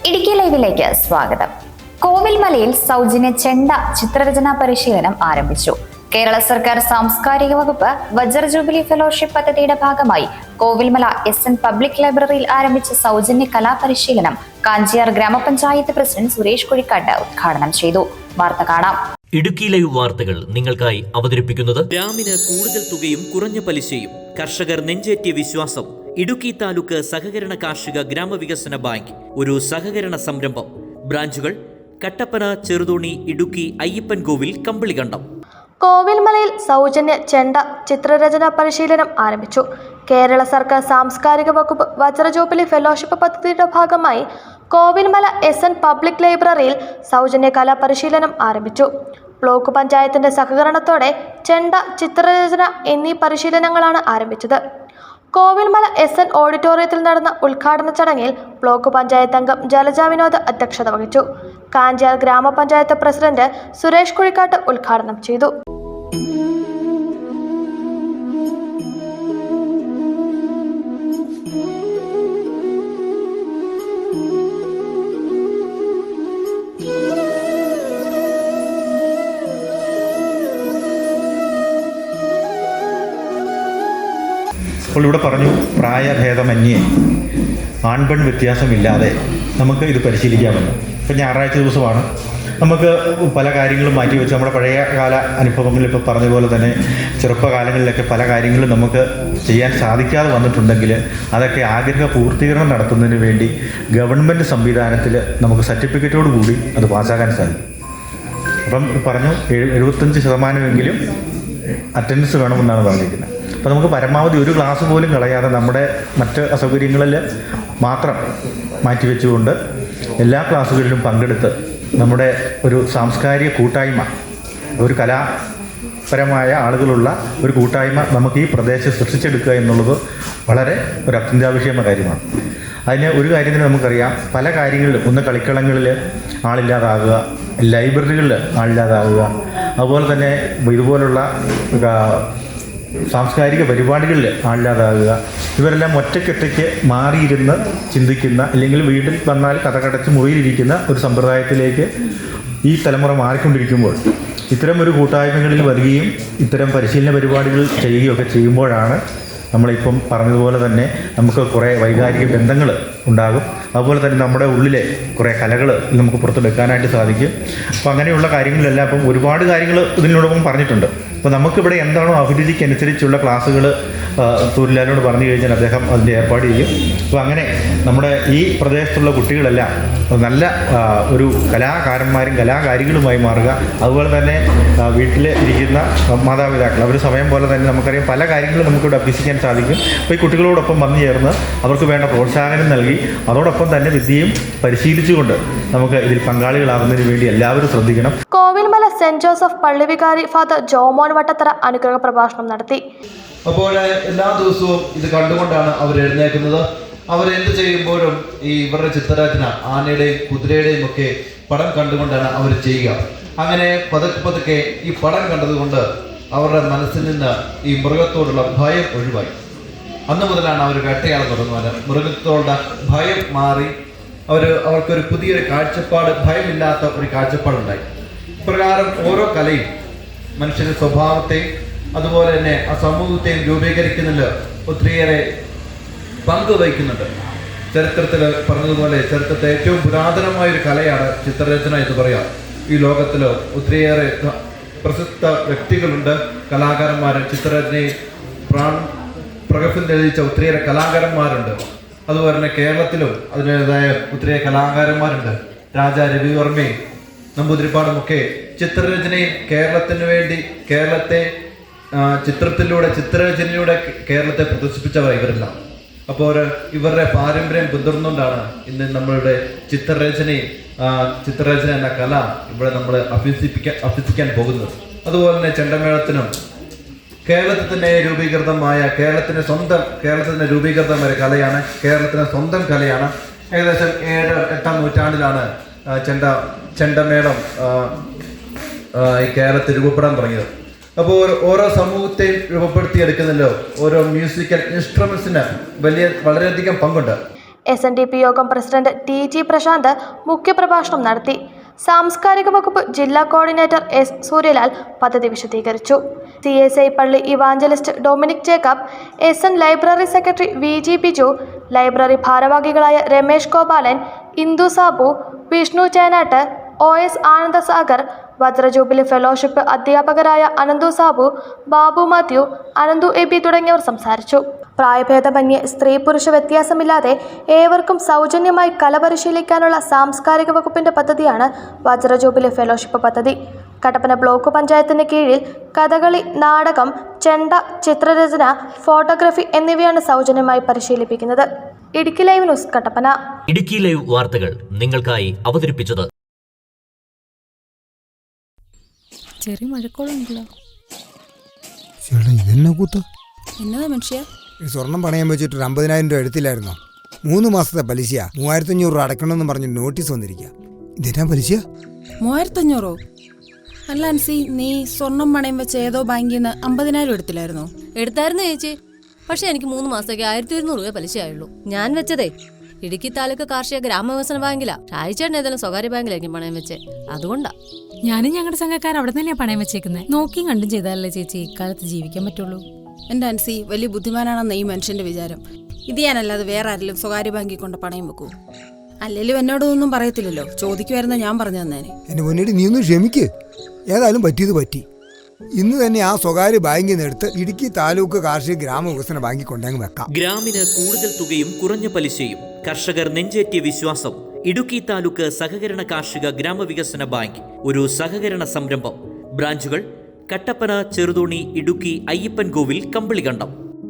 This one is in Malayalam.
ഇടുക്കി ലൈവിലേക്ക് സ്വാഗതം. കോവിൽമലയിൽ സൗജന്യ ചെണ്ട ചിത്രരചനാ പരിശീലനം ആരംഭിച്ചു. കേരള സർക്കാർ സാംസ്കാരിക വകുപ്പ് വജ്ര ജൂബിലി ഫെലോഷിപ്പ് പദ്ധതിയുടെ ഭാഗമായി കോവിൽമല SN പബ്ലിക് ലൈബ്രറിയിൽ ആരംഭിച്ച സൗജന്യ കലാപരിശീലനം കാഞ്ചിയാർ ഗ്രാമപഞ്ചായത്ത് പ്രസിഡന്റ് സുരേഷ് കുഴിക്കാട്ട് ഉദ്ഘാടനം ചെയ്തു. വാർത്ത കാണാം. ഇടുക്കി ലൈവ് വാർത്തകൾ നിങ്ങൾക്കായി അവതരിപ്പിക്കുന്നത് ഗ്രാമിന് കൂടുതൽ തുകയും കുറഞ്ഞ പലിശയും, കർഷകർ നെഞ്ചേറ്റിയ വിശ്വാസം. ഇടുക്കി താലൂക്ക് സഹകരണ കാർഷിക ഗ്രാമവികസന ബാങ്ക് ഒരു സഹകരണ സംരംഭം. ബ്രാഞ്ചുകൾ കട്ടപ്പന, ചെറുതോണി, ഇടുക്കി, അയ്യപ്പൻകോവിൽ, കമ്പളികണ്ടം. കോവിൽമലയിൽ സൗജന്യ ചെണ്ട ചിത്രരചനാ പരിശീലനം ആരംഭിച്ചു. കേരള സർക്കാർ സാംസ്കാരിക വകുപ്പ് വജ്ര ജൂബിലി ഫെലോഷിപ്പ് പദ്ധതിയുടെ ഭാഗമായി കോവിൽമല SN പബ്ലിക് ലൈബ്രറിയിൽ സൗജന്യ കലാപരിശീലനം ആരംഭിച്ചു. ബ്ലോക്ക് പഞ്ചായത്തിന്റെ സഹകരണത്തോടെ ചെണ്ട, ചിത്രരചന എന്നീ പരിശീലനങ്ങളാണ് ആരംഭിച്ചത്. കോവിൽമല SN ഓഡിറ്റോറിയത്തിൽ നടന്ന ഉദ്ഘാടന ചടങ്ങിൽ ബ്ലോക്ക് പഞ്ചായത്ത് അംഗം ജലജ വിനോദ് അധ്യക്ഷത വഹിച്ചു. കാഞ്ചിയാർ ഗ്രാമപഞ്ചായത്ത് പ്രസിഡന്റ് സുരേഷ് കുഴിക്കാട്ട് ഉദ്ഘാടനം ചെയ്തു. അപ്പോൾ ഇവിടെ പറഞ്ഞു, പ്രായഭേദമന്യേ ആൺപെൺ വ്യത്യാസമില്ലാതെ നമുക്ക് ഇത് പരിശീലിക്കാമെന്ന്. ഇപ്പം ഞായറാഴ്ച ദിവസമാണ്. നമുക്ക് പല കാര്യങ്ങളും മാറ്റിവെച്ച് നമ്മുടെ പഴയ കാല അനുഭവങ്ങളിൽ ഇപ്പോൾ പറഞ്ഞതുപോലെ തന്നെ ചെറുപ്പകാലങ്ങളിലൊക്കെ പല കാര്യങ്ങളും നമുക്ക് ചെയ്യാൻ സാധിക്കാതെ വന്നിട്ടുണ്ടെങ്കിൽ അതൊക്കെ ആഗ്രഹ പൂർത്തീകരണം നടത്തുന്നതിന് വേണ്ടി ഗവൺമെൻറ് സംവിധാനത്തിൽ നമുക്ക് സർട്ടിഫിക്കറ്റോട് കൂടി അത് പാസ്സാക്കാൻ സാധിക്കും. അപ്പം പറഞ്ഞു 75% അറ്റൻഡൻസ് വേണമെന്നാണ് പറഞ്ഞിരിക്കുന്നത്. അപ്പോൾ നമുക്ക് പരമാവധി ഒരു ക്ലാസ് പോലും കളയാതെ നമ്മുടെ മറ്റ് അസൗകര്യങ്ങളിൽ മാത്രം മാറ്റിവെച്ചുകൊണ്ട് എല്ലാ ക്ലാസ്സുകളിലും പങ്കെടുത്ത് നമ്മുടെ ഒരു സാംസ്കാരിക കൂട്ടായ്മ, ഒരു കലാപരമായ ആളുകളുള്ള ഒരു കൂട്ടായ്മ നമുക്ക് ഈ പ്രദേശത്ത് സൃഷ്ടിച്ചെടുക്കുക എന്നുള്ളത് വളരെ ഒരു അത്യന്താപേക്ഷിതമായ കാര്യമാണ്. അതിന് ഒരു കാര്യത്തിന് നമുക്കറിയാം, പല കാര്യങ്ങളിലും ഒന്ന് കളിക്കളങ്ങളിൽ ആളില്ലാതാകുക, ലൈബ്രറികളിൽ ആളില്ലാതാകുക, അതുപോലെ തന്നെ ഇതുപോലുള്ള സാംസ്കാരിക പരിപാടികളിൽ ആളില്ലാതാകുക, ഇവരെല്ലാം ഒറ്റയ്ക്കൊറ്റയ്ക്ക് മാറിയിരുന്ന് ചിന്തിക്കുന്ന, അല്ലെങ്കിൽ വീട്ടിൽ വന്നാൽ കഥകടച്ച് മുറിയിലിരിക്കുന്ന ഒരു സമ്പ്രദായത്തിലേക്ക് ഈ തലമുറ മാറിക്കൊണ്ടിരിക്കുമ്പോൾ ഇത്തരം ഒരു കൂട്ടായ്മകളിൽ വരികയും ഇത്തരം പരിശീലന പരിപാടികൾ ചെയ്യുകയൊക്കെ ചെയ്യുമ്പോഴാണ് നമ്മളിപ്പം പറഞ്ഞതുപോലെ തന്നെ നമുക്ക് കുറേ വൈകാരിക ബന്ധങ്ങൾ ഉണ്ടാകും. അതുപോലെ തന്നെ നമ്മുടെ ഉള്ളിലെ കുറേ കലകൾ നമുക്ക് പുറത്തെടുക്കാനായിട്ട് സാധിക്കും. അപ്പോൾ അങ്ങനെയുള്ള കാര്യങ്ങളിലെല്ലാം ഇപ്പം ഒരുപാട് കാര്യങ്ങൾ ഇതിനോടൊപ്പം പറഞ്ഞിട്ടുണ്ട്. അപ്പോൾ നമുക്കിവിടെ എന്താണോ അഭിരുചിക്കനുസരിച്ചുള്ള ക്ലാസ്സുകൾ സൂര്യലാലിനോട് പറഞ്ഞു കഴിഞ്ഞാൽ അദ്ദേഹം അതിൻ്റെ ഏർപ്പാട് ചെയ്യും. അപ്പോൾ അങ്ങനെ നമ്മുടെ ഈ പ്രദേശത്തുള്ള കുട്ടികളെല്ലാം നല്ല ഒരു കലാകാരന്മാരും കലാകാരികളുമായി മാറുക. അതുപോലെ തന്നെ വീട്ടിൽ ഇരിക്കുന്ന മാതാപിതാക്കൾ അവർ സമയം പോലെ തന്നെ നമുക്കറിയാം പല കാര്യങ്ങളും നമുക്കിവിടെ അഭ്യസിക്കാൻ സാധിക്കും. അപ്പോൾ ഈ കുട്ടികളോടൊപ്പം വന്നു ചേർന്ന് അവർക്ക് വേണ്ട പ്രോത്സാഹനം നൽകി അതോടൊപ്പം തന്നെ വിദ്യയും പരിശീലിച്ചുകൊണ്ട് നമുക്ക് ഇതിൽ പങ്കാളികളാകുന്നതിന് വേണ്ടി എല്ലാവരും ശ്രദ്ധിക്കണം. കോവിൽമല സെന്റ് ജോസഫ് പള്ളി വികാരി ഫാദർ ജോമോൻ വട്ടത്തറ അനുഗ്രഹ പ്രഭാഷണം നടത്തി. അപ്പോൾ എല്ലാ ദിവസവും ഇത് കണ്ടുകൊണ്ടാണ് അവർ എഴുന്നേൽക്കുന്നത്. അവരെന്ത് ചെയ്യുമ്പോഴും ഈ ഇവരുടെ ചിത്രരചന ആനയുടെയും കുതിരയുടെയും ഒക്കെ പടം കണ്ടുകൊണ്ടാണ് അവർ ചെയ്യുക. അങ്ങനെ പതുക്കെ പതുക്കെ ഈ പടം കണ്ടതുകൊണ്ട് അവരുടെ മനസ്സിൽ നിന്ന് ഈ മൃഗത്തോടുള്ള ഭയം ഒഴിവായി. അന്ന് മുതലാണ് അവർ വേട്ടയാടാൻ തുടങ്ങുന്നത്. മൃഗത്തോടുള്ള ഭയം മാറി അവർക്കൊരു പുതിയൊരു കാഴ്ചപ്പാട്, ഭയമില്ലാത്ത ഒരു കാഴ്ചപ്പാടുണ്ടായി. ഇപ്രകാരം ഓരോ കലയും മനുഷ്യന്റെ സ്വഭാവത്തെയും അതുപോലെ തന്നെ ആ സമൂഹത്തെയും രൂപീകരിക്കുന്നതിൽ ഒത്തിരിയേറെ പങ്കുവഹിക്കുന്നുണ്ട്. ചരിത്രത്തിൽ പറഞ്ഞതുപോലെ ചരിത്രത്തെ ഏറ്റവും പുരാതനമായൊരു കലയാണ് ചിത്രരചന എന്ന് പറയാം. ഈ ലോകത്തിൽ ഒത്തിരിയേറെ പ്രസിദ്ധ വ്യക്തികളുണ്ട്, കലാകാരന്മാർ. ചിത്രരചനയിൽ പ്രഗത്ഭം തെളിയിച്ച ഒത്തിരിയേറെ കലാകാരന്മാരുണ്ട്. അതുപോലെ തന്നെ കേരളത്തിലും അതിൻ്റെതായ ഒത്തിരിയേറെ കലാകാരന്മാരുണ്ട്. രാജാ രവിവർമ്മയും നമ്പൂതിരിപ്പാടുമൊക്കെ ചിത്രരചനയിൽ കേരളത്തിന് വേണ്ടി ചിത്രരചനയിലൂടെ കേരളത്തെ പ്രദർശിപ്പിച്ചവർ ഇവരെല്ലാം. അപ്പോൾ ഇവരുടെ പാരമ്പര്യം പിന്തുടർന്നുകൊണ്ടാണ് ഇന്ന് നമ്മളുടെ ചിത്രരചന എന്ന കല ഇവിടെ നമ്മൾ അഭ്യസിക്കാൻ പോകുന്നത്. അതുപോലെ തന്നെ ചെണ്ടമേളത്തിനും കേരളത്തിന് രൂപീകൃതമായ കലയാണ്, കേരളത്തിന് സ്വന്തം കലയാണ്. ഏകദേശം 7-8 നൂറ്റാണ്ടിലാണ് ചെണ്ടമേളം ഈ കേരളത്തിൽ രൂപപ്പെടാൻ തുടങ്ങിയത്. അപ്പോൾ ഓരോ സമൂഹത്തെയും രൂപപ്പെടുത്തിയെടുക്കുന്നല്ലോ ഓരോ മ്യൂസിക്കൽ ഇൻസ്ട്രുമെന്റ്സിന് വളരെയധികം പങ്കുണ്ട്. SNDP യോഗം പ്രസിഡന്റ് TG പ്രശാന്ത് മുഖ്യപ്രഭാഷണം നടത്തി. സാംസ്കാരിക വകുപ്പ് ജില്ലാ കോർഡിനേറ്റർ S. സൂര്യലാൽ പദ്ധതി വിശദീകരിച്ചു. CSI പള്ളി evangelist Dominic Jacob, SN library secretary VG Biju, library ഭാരവാഹികളായ രമേശ് ഗോപാലൻ, ഇന്ദു സാബു, വിഷ്ണു ചേനാട്ട്, OS ആനന്ദസാഗർ, വജ്രജൂബിലി ഫെലോഷിപ്പ് അധ്യാപകരായ അനന്തു സാബു, ബാബു മാത്യു, അനന്തു എബി തുടങ്ങിയവർ സംസാരിച്ചു. പ്രായഭേദമന്യേ സ്ത്രീ പുരുഷ വ്യത്യാസമില്ലാതെ ഏവർക്കും സൗജന്യമായി കല പരിശീലിക്കാനുള്ള സാംസ്കാരിക വകുപ്പിന്റെ പദ്ധതിയാണ് വജ്രജൂബിലി ഫെലോഷിപ്പ് പദ്ധതി. കട്ടപ്പന ബ്ലോക്ക് പഞ്ചായത്തിന് കീഴിൽ കഥകളി, നാടകം, ചെണ്ട, ചിത്രരചന, ഫോട്ടോഗ്രാഫി എന്നിവയാണ് സൗജന്യമായി പരിശീലിപ്പിക്കുന്നത്. Idukki live news, Kattappana. Idukki live വാർത്തകൾ നിങ്ങൾക്കായി അവതരിപ്പിച്ചത്. ചെറിയ മഴക്കോളുണ്ടല്ലോ. ചേട്ടാ ഇതെന്നാ കൂത്ത്? എന്നതാ മനുഷ്യ? ഈ സ്വർണം പണയം വെച്ചിട്ട് 50,000 രൂപ എടുത്തില്ലായിരുന്നോ? 3 മാസത്തെ പലിശയാ. 3,500 രൂപ അടക്കണമെന്ന് പറഞ്ഞ് നോട്ടീസ് വന്നിരിക്കുക. ഇതെന്നാ പലിശ? 3,500? അല്ല അൻസി, നീ സ്വർണം പണയം വെച്ച് ഏതോ ബാങ്കിൽ നിന്ന് 50,000 എടുത്തില്ലായിരുന്നോ? എടുത്തായിരുന്നു ചേച്ചി. പക്ഷെ എനിക്ക് 3 മാസത്തേക്ക് 1,200 രൂപ പലിശയായുള്ളൂ. ഞാൻ വെച്ചതേ ഇടുക്കി താലൂക്ക് കാർഷിക ഗ്രാമവികസന ബാങ്കിലാ. ഷായിച്ചേട്ടൻ ഏതെങ്കിലും സ്വകാര്യ ബാങ്കിലായിരിക്കും പണയം വെച്ചേ, അതുകൊണ്ടാ. ഞാനും ഞങ്ങളുടെ സംഘക്കാർ അവിടെ തന്നെയാ പണയം വെച്ചേക്കുന്നത്. നോക്കിയും കണ്ടും ചെയ്താലല്ലേ ചേച്ചി ഇക്കാലത്ത് ജീവിക്കാൻ പറ്റുള്ളൂ. എൻ്റെ അൻസി വലിയ ബുദ്ധിമാനാണെന്ന് ഈ മനുഷ്യന്റെ വിചാരം. ഇത് ഞാനല്ലാതെ വേറെ ആരെങ്കിലും സ്വകാര്യ ബാങ്കിൽ കൊണ്ട് പണയം വെക്കൂ? അല്ലെങ്കിലും എന്നോടൊന്നും പറയത്തില്ലല്ലോ. ചോദിക്കുമായിരുന്ന ഞാൻ പറഞ്ഞു തന്നേനെ. എന്നെ മുന്നേടി നീ ഒന്ന് ക്ഷമിക്ക്. ഏതായാലും പറ്റിയത് പറ്റി. ഇന്ന് തന്നെ ആ സ്വകാര്യ ബാങ്കിൽ നിന്ന് എടുത്ത് ഇടുക്കി താലൂക്ക് കാർഷിക ഗ്രാമവികസന ബാങ്കിൽ കൊണ്ടങ്ങ് വെക്കാം. ഗ്രാമിന് കൂടുതൽ തുകയും കുറഞ്ഞ പലിശയും കർഷകർ നെഞ്ചേറ്റിയ വിശ്വാസം. ഇടുക്കി താലൂക്ക് സഹകരണ കാർഷിക ഗ്രാമവികസന ബാങ്ക് ഒരു സഹകരണ സംരംഭം. ബ്രാഞ്ചുകൾ കട്ടപ്പന, ചെറുതോണി, ഇടുക്കി, അയ്യപ്പൻകോവിൽ, കമ്പളികണ്ടം.